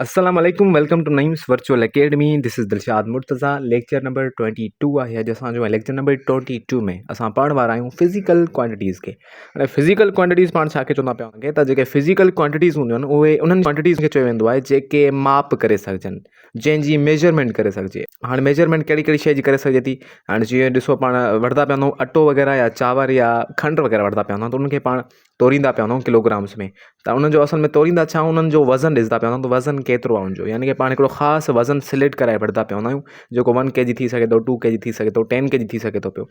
अस्सलाम वालेकुम welcome to Naeem's virtual academy this is Dilshad Murtaza lecture number 22 आहे अॼु असांजो लेक्चर नंबर 22 में असां पढ़ण वारा आहियूं फिज़िकल क्वांटिटीज़ खे। हाणे फिज़िकल क्वांटिटीज़ पाण छा खे चवंदा पिया हुनखे त जेके फिज़िकल क्वांटिटीज़ हूंदियूं आहिनि उहे उन्हनि क्वांटिटीज़ खे चयो वेंदो आहे जेके माप करे सघजनि, जंहिंजी मेजरमेंट करे सघिजे। हाणे मेजरमेंट कहिड़ी कहिड़ी शइ जी करे सघिजे थी। हाणे जीअं ॾिसो पाण वठंदा पिया हूंदव अटो वग़ैरह या चांवर या खंड वग़ैरह वठंदा पिया हूंदा त उनखे पाण तोरींदा पिया हूंदव किलोग्राम्स में। त उन्हनि जो असल में तोरींदा छा उन्हनि जो वज़न ॾिसंदा पिया हूंदा त वज़न केतिरो आहे उनजो, यानी कि पाण हिकिड़ो ख़ासि वज़न सिलेक्ट कराए वठंदा पिया हूंदा आहियूं जेको 1 kg थी सघे थो, 2 kg थी सघे थो, 10 kg थी सघे थो पियो।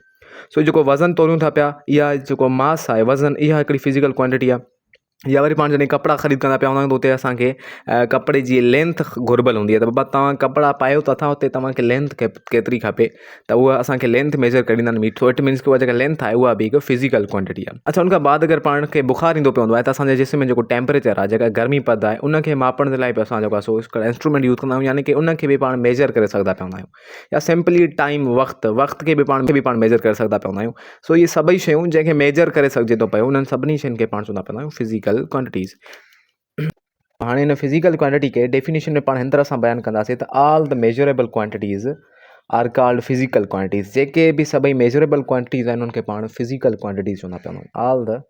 सो जेको वज़न तोरियूं था पिया इहा जेको मास आहे वज़न इहा हिकिड़ी फिज़िकल क्वांटिटी आहे। या वरी पाण जॾहिं कपिड़ा ख़रीद कंदा पिया हूंदा आहियूं त उते असांखे कपिड़े जी लेंथ घुरिबल हूंदी आहे त बाबा तव्हां कपिड़ा पायो था उते तव्हांखे लेंथ केतिरी खपे त उहा असांखे लेंथ मेजर करे ॾींदा आहिनि मीटर। इट मीन्स की उहा जेका लेंथ आहे उहा बि हिकु फिज़िकल क्वांटिटी आहे। अच्छा, उनखां बाद अगरि पाण खे बुखार ईंदो पियो हूंदो आहे त असांजे जिस्म में जेको टेम्परेचर आहे, जेका गर्मी पद आहे, उनखे मापण जे लाइ बि असां जेको आहे सो इंस्ट्रूमेंट यूज़ कंदा आहियूं, यानी कि उनखे बि पाण मेजर करे सघंदा पिया हूंदा आहियूं। या सिंपली टाइम वक़्त खे बि पाण मेजर करे सघंदा पिया हूंदा आहियूं। सो इहे सभई शयूं जंहिंखे मेजर करे सघिजे थो पियो उन्हनि सभिनी शयुनि खे पाण चवंदा पिया आहियूं फिज़िकल क्वांटिटीज़। हाणे हिन फिज़िकल क्वांटिटी के डेफिनेशन में पाण हिन तरह सां बयानु कंदासीं त all the measurable quantities are called physical quantities. जेके बि सभई मेजरेबल क्वांटिटीज़ आहिनि उनखे पाण फिज़िकल क्वांटिटीज़ चवंदा पिया आहियूं। ऑल द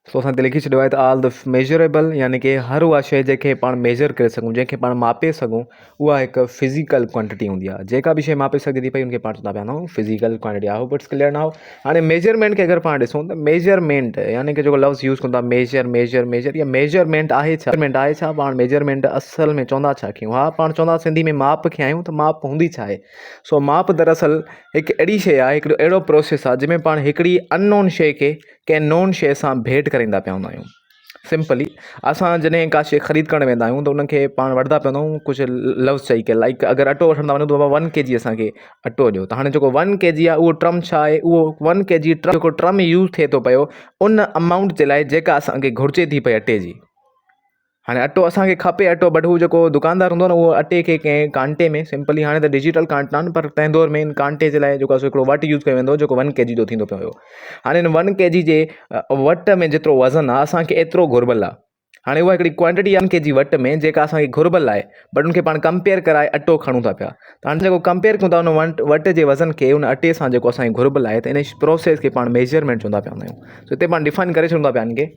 सो असां हिते लिखी छॾियो आहे त ऑल द मेजरेबल, यानी कि हर उहा शइ जंहिंखे पाण मेजर करे सघूं, जंहिंखे पाण मापे सघूं, उहा हिकु फिज़िकल क्वांटिटी हूंदी आहे। जेका बि शइ मापे सघे थी पई उनखे पाण चवंदा पिया आहियूं physical quantity. I hope it's clear now. हाणे मेजरमेंट खे अगरि पाण ॾिसूं त मेजरमेंट यानी कि जेको लफ़्ज़ यूज़ कंदा मेजर या मेजरमेंट आहे छा पाण मेजरमेंट असल में चवंदा छा कयूं? हा, पाण चवंदा सिंधी में माप खे आहियूं त माप हूंदी छा आहे? सो माप दरअसल हिकु अहिड़ी शइ आहे, हिकिड़ो अहिड़ो प्रोसेस आहे जंहिंमें पाण हिकिड़ी अननोन शइ खे कंहिं नोन शइ सां भेंट कराईंदा पिया हूंदा आहियूं। सिंपली असां जॾहिं का शइ ख़रीद करणु वेंदा आहियूं त उनखे पाण वठंदा पिया हूंदा आहियूं कुझु लफ़्ज़ चई करे, लाइक अगरि अटो वठंदा वञूं त बाबा 1 kg असांखे अटो ॾियो। त हाणे जेको 1 kg आहे उहो ट्रम छा आहे? उहो 1 kg जेको ट्रम यूज़ थिए थो पियो उन अमाउंट जे लाइ जेका असांखे घुरिजे थी पई अटे जी। हाणे अटो असांखे खपे अटो, बट हू जेको दुकानदार हूंदो न उहो अटे खे कंहिं कांटे में, सिंपली हाणे त डिजिटल कांटा आहिनि पर तंहिं दौर में इन कांटे जे लाइ जेको आहे सो हिकिड़ो वटि यूज़ कयो वेंदो जेको 1 kg जो थींदो पियो हुयो। हाणे हिन 1 kg जे वट में जेतिरो वज़न आहे असांखे एतिरो घुरिबल आहे। हाणे उहा हिकिड़ी क्वांटिटी आहे 1 kg वट में जेका असांखे घुरिबल आहे, बट उनखे पाण कंपेयर कराए अटो खणूं था पिया। त हाणे जेको कंपेयर कयूं था उन वट जे वज़न खे उन अटे सां जेको असांखे घुरिबल आहे, त इन प्रोसेस खे पाण मेजरमेंट चवंदा पिया हूंदा आहियूं। सो हिते पाण डिफाइन करे छॾूं था पिया इनखे।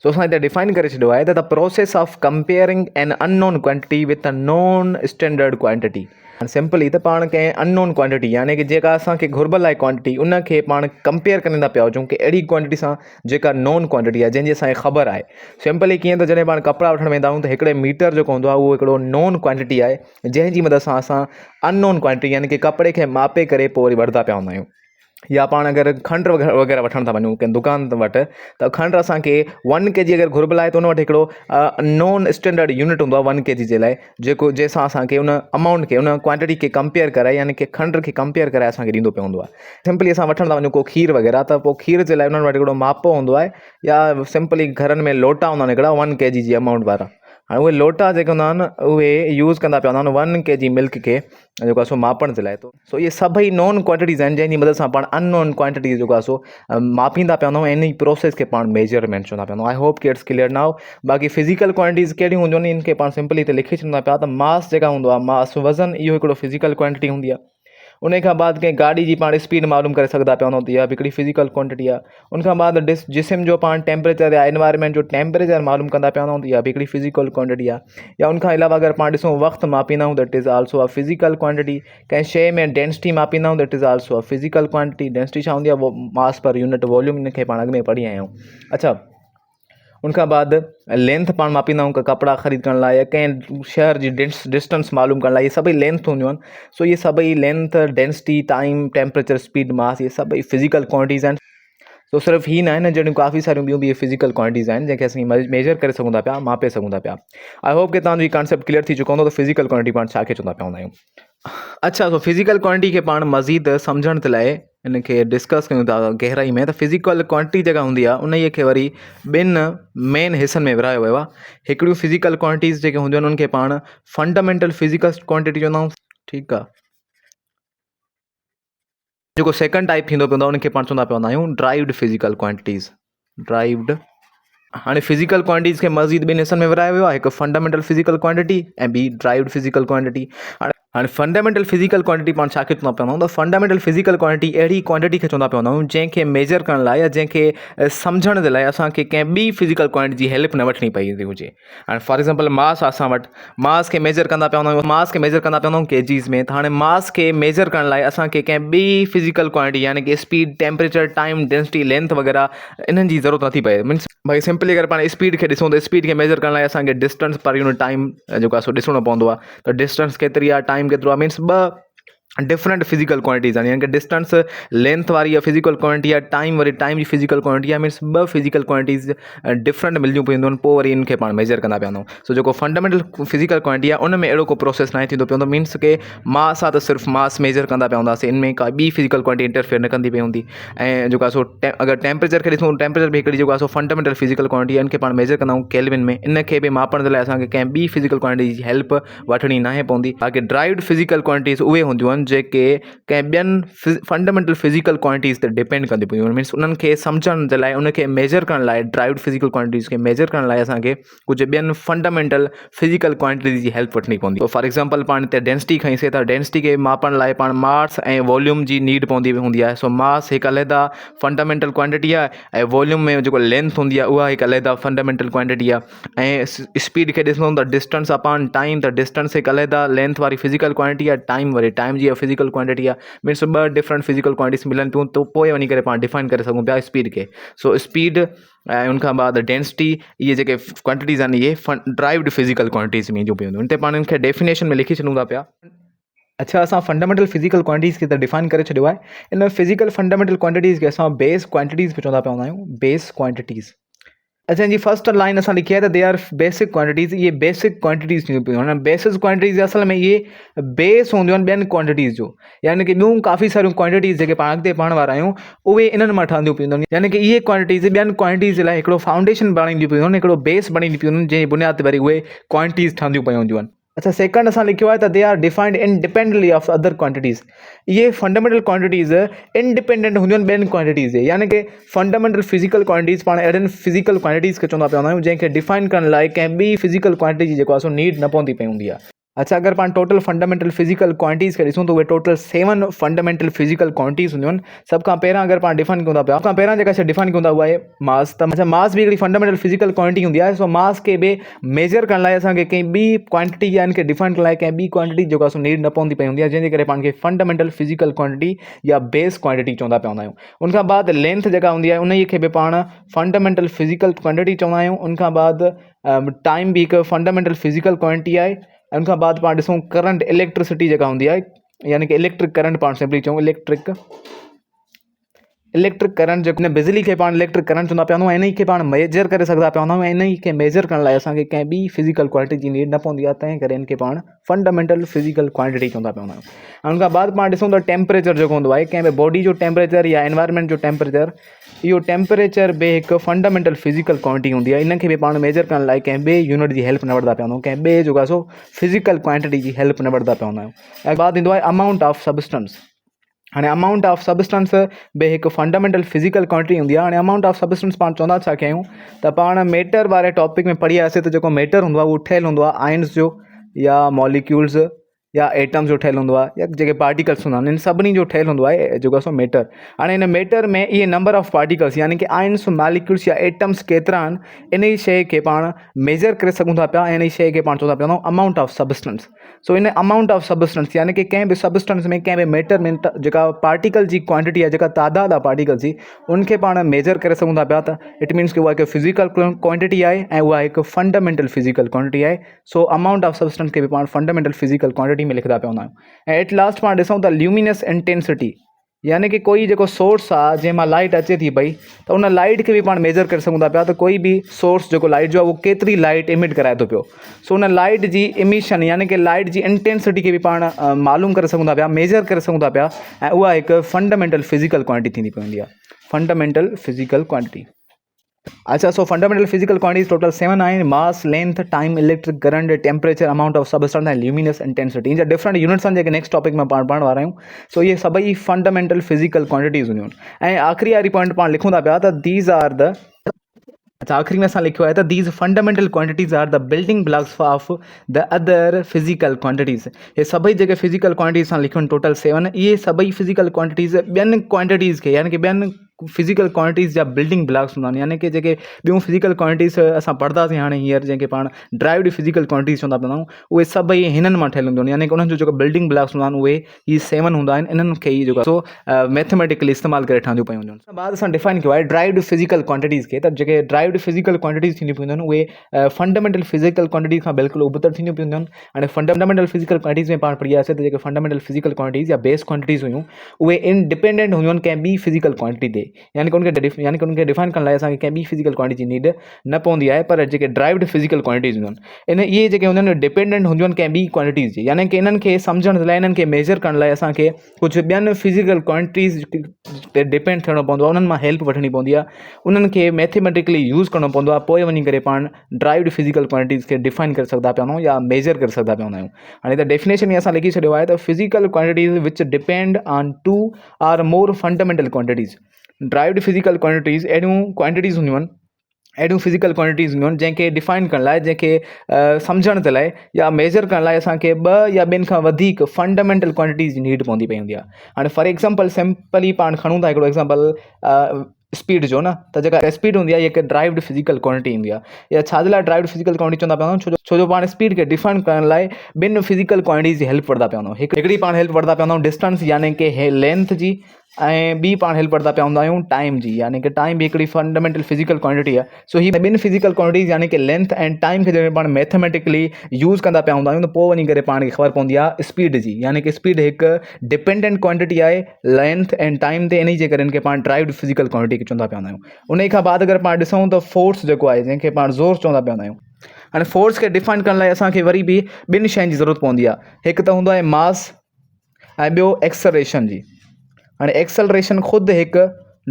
सो असां हिते डिफाइन करे छॾियो आहे त the process of comparing an unknown quantity with a non standard quantity. Simply त पाण कंहिं अननोन क्वांटिटी यानी कि जेका असांखे घुरिबल आहे क्वांटिटी उनखे पाण कंपेयर कंदा पिया हुजूं कि अहिड़ी क्वांटिटी सां जेका नॉन क्वांटिटी आहे, जंहिंजी असांखे ख़बर आहे। सिंपली कीअं त जॾहिं पाण कपिड़ा वठणु वेंदा आहियूं त हिकिड़े मीटर जेको हूंदो आहे उहो हिकिड़ो नॉन क्वांटिटी आहे, जंहिंजी मदद सां असां अननोन क्वांटिटी यानी कि कपिड़े खे मापे करे पोइ वरी वठंदा पिया हूंदा आहियूं। या पाण अगरि खंड वग़ैरह वठण था वञूं कंहिं दुकान वटि त खंड असांखे 1 kg अगरि घुरिबल आहे त उन वटि हिकिड़ो नॉन स्टैंडर्ड यूनिट हूंदो आहे 1 kg जे लाइ, जेको जंहिंसां असांखे उन अमाउंट खे उन क्वांटिटी खे कंपेयर कराए यानी कि खंड खे कंपेयर कराए असांखे ॾींदो पियो हूंदो आहे। सिंपली असां वठण था वञूं को खीर वग़ैरह त पोइ खीर जे लाइ उन्हनि वटि हिकिड़ो मापो हूंदो आहे, या सिंपली घरनि में लोटा हूंदा आहिनि हिकिड़ा 1 kg जी अमाउंट वारा। हाणे उहे लोटा जेके हूंदा आहिनि उहे यूज़ कंदा पिया हूंदा आहिनि 1 kg मिल्क खे जेको आहे सो मापण जे लाइ। सो इहे सभई नॉन क्वांटिटीज़ आहिनि जंहिंजी मदद सां पाण अननोन क्वांटिटी जेको आहे सो मापींदा पिया हूंदा आहियूं। इन प्रोसेस खे पाण मेजरमेंट चवंदा पिया हूंदा आहियूं। आई होप कि इट्स क्लियर नाउ। बाक़ी फिज़िकल क्वांटिटीज़ कहिड़ियूं हूंदियूं आहिनि इनखे पाण सिंपली हिते लिखी छॾींदा पिया त मास जेका हूंदो आहे, मास वज़न, इहो हिकिड़ो फिज़िकल क्वांटिटी हूंदी आहे। उन खां बाद कंहिं गाॾी जी पाण स्पीड मालूम करे सघंदा पिया हूंदा, त इहा बि हिकिड़ी फिज़िकल क्वांटिटी आहे। उनखां बाद जिस्म जो पाण टेम्परेचर या एनवायरनमेंट जो टेम्परेचर मालूम कंदा पिया हूंदा, त इहा बि हिकिड़ी फिज़िकल क्वांटिटी आहे। या उनखां अलावा अगरि पाण ॾिसूं वक़्तु मापींदा आहियूं that is also a physical quantity. कंहिं शइ में डेंसिटी मापींदा आहियूं that is also a physical quantity. Density छा हूंदी आहे? वो मास पर यूनिट वॉल्यूम, इनखे पाण अॻु में पढ़ी आया आहियूं। अच्छा, उनखां बाद लेंथ पाण मापींदा आहियूं कपिड़ा ख़रीद करण लाइ या कंहिं शहर जी डिस्टेंस मालूम करण लाइ, इहे सभई लेंथ हूंदियूं आहिनि। सो इहे सभई length, density, time, temperature, speed, mass, इहे सभई फिज़िकल क्वांटिटीज़ आहिनि। सो सिर्फ़ु ही न आहिनि, जहिड़ियूं काफ़ी सारियूं ॿियूं बि फिज़िकल क्वांटिटीज़ आहिनि जंहिंखे असीं मेजर करे सघूं था पिया, मापे सघूं था पिया। आई होप कि तव्हांजो कॉन्सेप्ट क्लियर थी चुको हूंदो त फिज़िकल क्वांटिटी पाण छा खे चवंदा पिया हूंदा आहियूं। अच्छा, सो फिज़िकल क्वांटिटी खे पाण मज़ीद सम्झण जे लाइ इनखे डिस्कस कयूं था गहराई में, त फिज़िकल क्वांटिटी जेका हूंदी आहे उन खे वरी ॿिनि मेन हिसनि में विरायो वियो आहे। हिकिड़ियूं फिज़िकल क्वांटिटीज़ जेके हूंदियूं आहिनि उनखे पाण फंडामेंटल फिज़िकल क्वांटिटी चवंदा आहियूं। ठीकु आहे। जेको सेकंड टाइप थींदो पवंदो उनखे पाण चवंदा पवंदा आहियूं ड्राइव्ड फिज़िकल क्वांटिटीज़। ड्राइव्ड हाणे फिज़िकल क्वांटिटीज़ खे मज़ीद ॿिनि हिसनि में विरायो वियो आहे, हिकु फंडामेंटल फिज़िकल क्वांटिटी ऐं ॿी ड्राइव्ड फिज़िकल क्वांटिटी। हाणे फंडामेंटल फिज़िकल क्वांटिटी पाण छा खे चवंदा पवंदा आहियूं त फंडामेंटल फिज़िकल क्वांटिटी अहिड़ी क्वांटिटी खे चवंदा पवंदा आहियूं जंहिंखे मेजर करण लाइ या जंहिंखे सम्झण जे लाइ असांखे कंहिं ॿी फिज़िकल क्वांटिटी जी हेल्प न वठणी पवंदी हुजे। हाणे फॉर एग्ज़ाम्पल मास आहे असां वटि, मास खे मेजर कंदा पवंदा आहियूं, मास खे मेजर कंदा पवंदा आहियूं केजीज़ में। त हाणे मास खे मेजर करण लाइ असांखे कंहिं ॿी फिज़िकल क्वांटिटी यानी कि speed, temperature, time, density, length वग़ैरह इन्हनि जी ज़रूरत नथी पए। मीन्स भाई सिंपली अगरि पाण स्पीड खे ॾिसूं त स्पीड खे मेजर करण लाइ असांखे डिस्टेंस पर यूनिट टाइम जेको आहे सो ॾिसणो पवंदो आहे। त डिस्टेंस केतिरी आहे, टाइम केतिरो आहे, मीन्स ॿ डिफरेंट फिज़िकल क्वांटिटीज़ आहिनि, यानी कि डिस्टेंस लेंथ वारी या फिज़िकल क्वांटिटी आहे, टाइम वारी टाइम जी फिज़िकल क्वांटिटी आहे। मीन्स ॿ फिज़िकल क्वांटिटीज़ डिफरेंट मिलंदियूं पवंदियूं आहिनि, पोइ वरी इनखे पाण मेजर कंदा पवंदा आहियूं। सो जेको फंडामेंटल फिज़िकल क्वांटिटी आहे उन में अहिड़ो को प्रोसेस न थींदो पवंदो। मीन्स के मास आहे त सिर्फ़ु मास मेजर कंदा पवंदासीं, इनमें का ॿी फिज़िकल क्वांटिटी इंटरफेयर न कंदी पवंदी। ऐं जेको आहे सो अगरि टेम्परेचर खे ॾिसूं, टेम्परेचर बि हिकिड़ी जेको आहे सो फंडामेंटल फिज़िकल क्वांटिटी आहे, इनखे पाण मेजर कंदा आहियूं केल्विन में। इनखे बि मापण जे लाइ असांखे कंहिं ॿी फिज़िकल क्वांटिटी जी हेल्प वठणी नाहे पवंदी। बाक़ी ड्राइव्ड फिज़िकल क्वांटिटीज़ उहे हूंदियूं आहिनि जेके कंहिं ॿियनि फंडामेंटल फिज़िकल क्वांटिटीज़ ते डिपेंड कंदी पयूं। मीन्स उन्हनि खे सम्झण जे लाइ, उनखे मेजर करण लाइ, ड्राइव्ड फिज़िकल क्वांटिटीज़ खे मेजर करण लाइ असांखे कुझु ॿियनि फंडामेंटल फिज़िकल क्वांटिटीज़ जी हेल्प वठणी पवंदी। फॉर एग्ज़ाम्पल पाण हिते डेंसिटी खईंसीं त डेंसिटी खे मापण लाइ पाण मास ऐं वॉल्यूम जी नीड पवंदी हूंदी आहे। सो मास हिकु अलहदा फंडामेंटल क्वांटिटी आहे ऐं वॉल्यूम में जेको लेंथ हूंदी आहे उहा हिकु अलहदा फंडामेंटल क्वांटिटी आहे। ऐं स्पीड खे ॾिसूं त डिस्टेंस अपॉन टाइम, त डिस्टेंस हिकु अलहदा लेंथ वारी फिज़िकल क्वांटिटी आहे, टाइम वरी टाइम जी फिज़िकल क्वांटिटी आहे। मीन्स ॿ डिफरेंट फिज़िकल क्वांटिटीज़ मिलनि पियूं, त पोइ वञी करे पाण डिफाइन करे सघूं पिया स्पीड खे। सो स्पीड ऐं उनखां बाद डेंसिटी, इहे जेके क्वांटिटीज़ आहिनि इहे ड्राइव्ड फिज़िकल क्वांटिटीज़ में ईंदियूं पवंदियूं। हिते पाण इनखे डेफिनेशन में लिखी छॾूं था पिया। अच्छा, असां फंडामेंटल फिज़िकल क्वांटिटीज़ खे त डिफाइन करे छॾियो आहे। इन फिज़िकल फंडामेंटल क्वांटिटीज़ खे असां बेस क्वांटिटीज़ बि चवंदा पवंदा आहियूं, बेस क्वांटिटीज़। अच्छा जी फर्स्ट लाइन असां लिखी आहे त दे आर बेसिक क्वांटिटीज़। इहे बेसिक क्वांटिटीज़ थींदियूं पियूं। हाणे बेसिस क्वांटिटीज़ असल में इहे बेस हूंदियूं आहिनि ॿियनि क्वांटिटीज़ जो, यानी कि ॿियूं काफ़ी सारियूं क्वांटिटीज़ जेके पाण अॻिते पढ़ण वारा आहियूं उहे इन्हनि मां ठहंदियूं पियूं आहिनि। यानी कि इहे क्वांटिटीज़ ॿियनि क्वांटिटीज़ जे लाइ हिकिड़ो फाउंडेशन बणाईंदियूं पियूं आहिनि, हिकिड़ो बेस बणाईंदियूं पियूं आहिनि, जंहिं बुनियाद ते वरी उहे क्वांटिटीज़ ठहंदियूं पियूं हूंदियूं आहिनि। अच्छा, सेकंड असां लिखियो आहे त they are defined independently of other quantities. ये फंडामेंटल क्वांटिटीज़ इंडिपेंडेंट हूंदियूं आहिनि ॿियनि क्वांटिटीज़ जे, यानी कि फंडामेंटल फिज़िकल क्वांटिटीज़ पाण अहिड़नि फिज़िकल क्वांटिटीज़ खे चवंदा पवंदा आहियूं जंहिंखे डिफाइन करण लाइ कंहिं ॿी फिज़िकल क्वांटिटी जी जेको आहे सो नीड न पवंदी पई हूंदी आहे। अच्छा, अगरि पाण टोटल फंडामेंटल फिज़िकल क्वांटिटीज़ खे ॾिसूं त उहे टोटल 7 फंडामेंटल फिज़िकल क्वांटिटीज़ हूंदियूं आहिनि। सभ खां पहिरां अगरि पाण डिफाइन कयूं था पिया, सभ खां पहिरां जेका शइ डिफाइन कयूं था उहा आहे मास। त अच्छा, मास बि हिकिड़ी फंडामेंटल फिज़िकल क्वांटिटी हूंदी आहे। सो मास खे बि मेजर करण लाइ असांखे कंहिं ॿी क्वांटिटी या इनखे डिफाइन करण लाइ कंहिं ॿी क्वांटिटी जेको आहे सो नीड न पवंदी पई हूंदी आहे, जंहिंजे करे पाण खे फंडामेंटल फिज़िकल क्वांटिटी या बेस क्वांटिटी चवंदा पवंदा आहियूं। उनखां बाद लेंथ जेका हूंदी आहे उन खे बि पाण फंडामेंटल फिज़िकल क्वांटिटी चवंदा आहियूं। उनखां बाद टाइम बि हिकु फंडामेंटल फिज़िकल क्वांटिटी आहे। उनखां बाद पाण ॾिसूं करंट, इलेक्ट्रिसिटी जेका हूंदी आहे, यानी कि इलेक्ट्रिक करंट पाण सिंपली चऊं इलेक्ट्रिक करंट जेको न बिजली खे पाण इलेक्ट्रिक करंट चवंदा पिया आहियूं। ऐं इन खे पाण मेजर करे सघंदा पिया आहियूं। ऐं इन खे मेजर करण लाइ असांखे कंहिं ॿी फिज़िकल क्वांटिटी जी नीड न पवंदी आहे, तंहिं करे इनखे पाण फंडामेंटल फिज़िकल क्वांटिटी चवंदा पिया आहियूं। ऐं उनखां बाद पाण ॾिसूं त टेम्परेचर जेको हूंदो आहे, कंहिं बि बॉडी जो टेम्परेचर या एनवायरनमेंट जो टेम्परेचर, इहो टेम्परेचर बि हिकु फंडामेंटल फिज़िकल क्वांटिटी हूंदी आहे। इनखे बि पाण मेजर करण लाइ कंहिं ॿिए यूनिट जी हेल्प न वठंदा पिया आहियूं, कंहिं ॿिए जेको आहे सो फिज़िकल क्वांटिटी जी हेल्प न वठंदा पिया आहियूं। ऐं बाद ईंदो आहे अमाउंट ऑफ सबस्टेंस। हाणे अमाउंट ऑफ सबस्टेंस बि हिकु फंडामेंटल फिज़िकल क्वांटिटी हूंदी आहे। हाणे अमाउंट ऑफ सबस्टेंस पाण चवंदा छा कयूं त पाण मैटर वारे टॉपिक में पढ़ी आयासीं त जेको मैटर हूंदो आहे उहो ठहियलु हूंदो आहे आयन्स जो या मॉलिक्यूल्स या एटम्स जो ठहियलु हूंदो आहे, या जेके पार्टिकल्स हूंदा आहिनि इन सभिनी जो ठहियलु हूंदो आहे जेको आहे सो मैटर। हाणे इन मैटर में इहे नंबर ऑफ पार्टिकल्स यानी कि आयन्स, मॉलिक्यूल्स या एटम्स केतिरा आहिनि, इन ई शइ खे पाण मेजर करे सघूं था पिया। ऐं इन ई शइ खे पाण चवंदा पिया आहियूं amount of substance. So in amount of substance यानी कि कंहिं बि सबस्टेंस में, कंहिं बि मैटर में जेका पार्टिकल जी क्वांटिटी आहे, जेका तादाद आहे पार्टिकल्स जी, उनखे पाण मेजर करे सघूं था पिया। त इट मीन्स कि उहा हिकु फिज़िकल क्वांटिटी आहे ऐं उहा हिकु फंडामेंटल फिज़िकल क्वांटिटी आहे। सो अमाउंट ऑफ सबस्टेंस खे बि पाण फंडामेंटल फिज़िकल क्वांटिटी में लिखंदा पिया हूंदा आहियूं। ऐं एट लास्ट पाण ॾिसूं त ल्यूमिनस इंटेंसिटी, यानी कि कोई जेको सोर्स आहे जंहिंमां लाइट अचे थी पई, त उन लाइट खे बि पाण मेजर करे सघूं था पिया। त कोई बि सोर्स जेको लाइट जो आहे उहो केतिरी लाइट इमिट कराए थो पियो। सो उन लाइट जी इमिशन यानी कि लाइट जी इंटेंसिटी खे बि पाण मालूम करे सघूं था पिया, मेजर करे सघूं था पिया। ऐं उहा हिकु फंडामेंटल फिज़िकल क्वांटिटी थींदी पवंदी आहे, फंडामेंटल फिज़िकल क्वांटिटी। अच्छा, so fundamental physical quantities total 7 आहिनि: mass, length, time, electric current, temperature, amount of substance ऐं ल्यूमिनस इंटेंसिटी। इन जा डिफरेंट यूनिट्स आहिनि जेके नेक्स्ट टॉपिक में पाण पढ़ण वारा आहियूं। सो ये सभई फंडामेंटल फिजिकल क्वांटिटीज़ हूंदियूं आहिनि। ऐं आख़िरी वारी पॉइंट पाण लिखूं था पिया त दीज़ आर द, अच्छा आखिरी में असां लिखियो आहे त these fundamental quantities are the building blocks of the other physical quantities. ये सभई जेके फिजिकल क्वांटिटीज़ असां लिखियूं आहिनि टोटल 7, इहे सभई फिजिकल क्वांटिटीज़ ॿियनि क्वांटिटीज़ खे, यानी कि ॿियनि फिजिकल क्वांटिटीज़ जा बिल्डिंग ब्लॉक्स हूंदा आहिनि। यानी कि जेके ॿियूं फिजिकल क्वांटिटीज़ असां पढ़ंदासीं हाणे हींअर, जंहिंखे पाण ड्राइव्ड फिजिकल क्वांटिटीज़ चवंदा पिया आहियूं, उहे सभई हिननि मां ठहियल हूंदियूं आहिनि। यानी कि उन्हनि जो जेको बिल्डिंग ब्लॉक्स हूंदा आहिनि उहे ही 7 हूंदा आहिनि। इन्हनि खे ई जेको सो मैथमेटिकली इस्तेमालु करे ठहंदियूं पयूं हूंदियूं आहिनि। बाद असां डिफाइन कयो आहे ड्राइव्ड फिजिकल क्वांटिटीज़ खे, त जेके ड्राइव्ड फिजिकल क्वांटिटीज़ थींदियूं पयूं आहिनि उहे फंडामेंटल फिजिकल क्वांटिटीज़ खां बिल्कुलु उबतर थींदियूं पयूं आहिनि। हाणे फंडामेंटल फिजिकल क्वांटिटीज़ में पाण पढ़ी वियासीं त जेके फंडामेंटल फिजिकल क्वांटिटीज़ या बेस क्वांटिटीज़ हुयूं उहे इंडिपेंडेंट हूंदियूं आहिनि कंहिं ॿी फिजिकल क्वांटिटी ते। यानी कि उनखे डिफाइन करण लाइ असांखे कंहिं ॿी फिजिकल क्वांटिटी जी नीड न पवंदी आहे। पर जेके ड्राइव्ड फिजिकल क्वांटिटीज़ हूंदियूं आहिनि इहे जेके हूंदियूं आहिनि डिपेंडेंट हूंदियूं आहिनि कंहिं ॿी क्वांटिटीज़ जी। यानी कि इन्हनि खे सम्झण लाइ, इन्हनि खे मेजर करण लाइ असांखे कुझु ॿियनि फिजिकल क्वांटिटीज़ ते डिपेंड थियणो पवंदो आहे, उन्हनि मां हेल्प वठणी पवंदी आहे, उन्हनि खे मैथमेटिकली यूज़ करणो पवंदो आहे, पोइ वञी करे पाण ड्राइव्ड फिजिकल क्वांटिटीज़ खे डिफाइन करे सघंदा पिया आहियूं या मेजर करे सघंदा पिया आहियूं। हाणे त डेफिनेशन में असां लिखी छॾियो आहे त फिजिकल क्वांटिटीज़ विच depend on 2 are more fundamental quantities. Derived physical quantities अहिड़ियूं क्वांटिटीज़ हूंदियूं आहिनि, अहिड़ियूं फिजिकल क्वांटिटीज़ हूंदियूं आहिनि जंहिंखे डिफाइन करण लाइ, जंहिंखे सम्झण जे लाइ या मेजर करण लाइ असांखे 2 या ॿिनि खां वधीक फंडामेंटल क्वांटिटीज़ जी नीड पवंदी पई हूंदी आहे। हाणे फॉर एग्ज़ाम्पल सिंपली पाण खणूं था हिकिड़ो एग्ज़ाम्पल स्पीड जो न, त जेका स्पीड हूंदी आहे इहा हिकु ड्राइव्ड फिजिकल क्वांटिटी ईंदी आहे। या छा जे लाइ ड्राइव्ड फिजिकल क्वांटिटी चवंदा पिया आहियूं, छो जो पाण स्पीड खे डिफाइन करण लाइ ॿिनि फिजिकल क्वांटिटीज़ जी हेल्प वठंदा पिया आहियूं। हिकिड़ी पाण हेल्प वठंदा पिया आहियूं डिस्टेंस यानी कि लेंथ जी, ऐं ॿी पाण हेल्प वठंदा पिया हूंदा आहियूं टाइम जी। यानी कि टाइम बि हिकिड़ी फंडामेंटल फिजिकल क्वांटिटी आहे। सो ही ॿिनि फिजिकल क्वांटिटीज़ यानी कि लेंथ ऐं टाइम खे जॾहिं पाण मैथमेटिकली यूज़ कंदा पिया हूंदा आहियूं त पोइ वञी करे पाण खे ख़बर पवंदी आहे स्पीड जी। यानी कि स्पीड हिकु डिपेंडेंट क्वांटिटी आहे लेंथ ऐं टाइम ते, इन जे करे इनखे पाण ड्राइव्ड फिजिकल क्वांटिटी खे चवंदा पिया हूंदा आहियूं। उन खां बाद अगरि पाण ॾिसूं त फोर्स जेको आहे, जंहिंखे पाण ज़ोर चवंदा पिया हूंदा आहियूं। हाणे फोर्स खे डिफाइन करण लाइ असांखे वरी बि ॿिनि शयुनि जी ज़रूरत पवंदी आहे। हिकु त हूंदो आहे मास ऐं ॿियो एक्सलरेशन जी। हाणे एक्सलरेशन ख़ुदि हिकु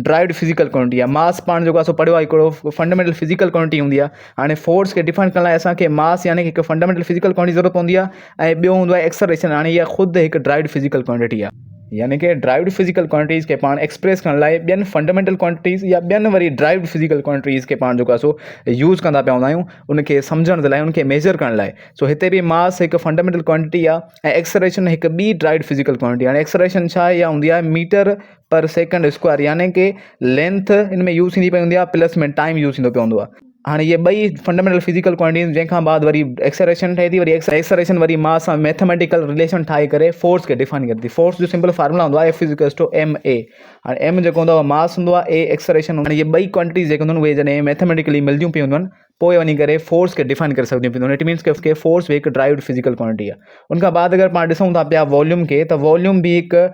ड्राइव्ड फिजिकल क्वांटिटी आहे। मास पाण जेको आहे सो पढ़ियो आहे हिकिड़ो फंडामेंटल फिजिकल क्वांटिटी हूंदी आहे। हाणे फोर्स खे डिफाइन करण लाइ असांखे मास यानी कि हिकु फंडामेंटल फिजिकल क्वांटिटी ज़रूरत पवंदी आहे, ऐं ॿियो हूंदो आहे एक्सलरेशन। हाणे इहा ख़ुदि हिकु ड्राइव्ड फिजिकल क्वांटिटी आहे। यानी कि ड्राइव्ड फिजिकल क्वांटिटीज़ खे पाण एक्सप्रेस करण लाइ ॿियनि फंडामेंटल क्वांटिटीज़ या ॿियनि वरी ड्राइव्ड फिजिकल क्वांटिटीज़ खे पाण जेको आहे सो यूज़ कंदा पिया हूंदा आहियूं, उनखे सम्झण जे लाइ, उनखे मेजर करण लाइ। सो हिते बि मास हिकु फंडामेंटल क्वांटिटी आहे ऐं एक्सलरेशन हिकु ॿी ड्राइव्ड फिजिकल क्वांटिटी आहे। हाणे एक्सलरेशन छा आहे, इहा हूंदी आहे मीटर पर सेकंड स्क्वायर। यानी कि लेंथ इन में यूज़ थींदी पई हूंदी आहे प्लस में टाइम यूज़ थींदो पवंदो आहे। हाणे इहे ॿई फंडामेंटल फिजिकल क्वांटिटीज़, जंहिंखां बाद वरी एक्सलरेशन ठहे थी, वरी एक्सलरेशन वरी मास सां मैथमेटिकल रिलेशन ठाहे करे फोर्स खे डिफाइन करे थी। फोर्स जो सिंपल फार्मूला हूंदो आहे F=ma। हाणे एम जेको हूंदो आहे मास हूंदो आहे, ए एक्सलरेशन। हाणे इहे ॿई क्वांटिटीज़ जेके हूंदियूं आहिनि उहे जॾहिं मैथमेटिकली मिलंदियूं पई हूंदियूं आहिनि, पोइ वञी करे फोर्स खे डिफाइन करे सघंदियूं पई हूंदियूं आहिनि। इट मीन्स कि फोर्स बि हिकु ड्राइव्ड फिजिकल क्वांटिटी आहे। उनखां बाद अगरि पाण ॾिसूं था पिया वॉल्यूम खे, त वॉल्यूम बि हिकु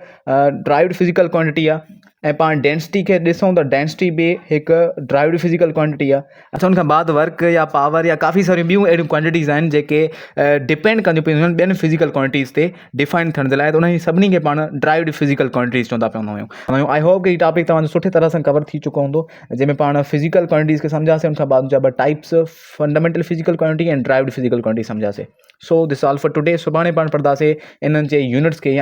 ड्राइव्ड फिजिकल क्वांटिटी आहे। ऐं पाण डेंसिटी खे ॾिसूं त डेंसिटी बि हिकु ड्राइव्ड फिजिकल क्वांटिटी आहे। अच्छा, उनखां बाद वर्क या पावर या काफ़ी सारियूं ॿियूं अहिड़ियूं क्वांटिटीज़ आहिनि जेके डिपेंड कंदियूं पयूं आहिनि ॿियनि फिजिकल क्वांटिटीज़ ते डिफाइन थियण जे लाइ, त उन्हनि सभिनी खे पाण ड्राइव्ड फिजिकल क्वांटिटीज़ चवंदा पिया हूंदा आहियूं। आई होप कि हीउ टॉपिक तव्हांजो सुठे तरह सां कवर थी चुको हूंदो, जंहिंमें पाण फिजिकल क्वांटिटीज़ खे सम्झासीं, उनखां बाद जा 2 टाइप्स फंडामेंटल फिजिकल क्वांटिटी ऐं ड्राइव्ड फिजिकल क्वांटिटी सम्झासीं। So this all for today. सुभाणे पाण पढ़ंदासीं इन्हनि जे यूनिट्स खे।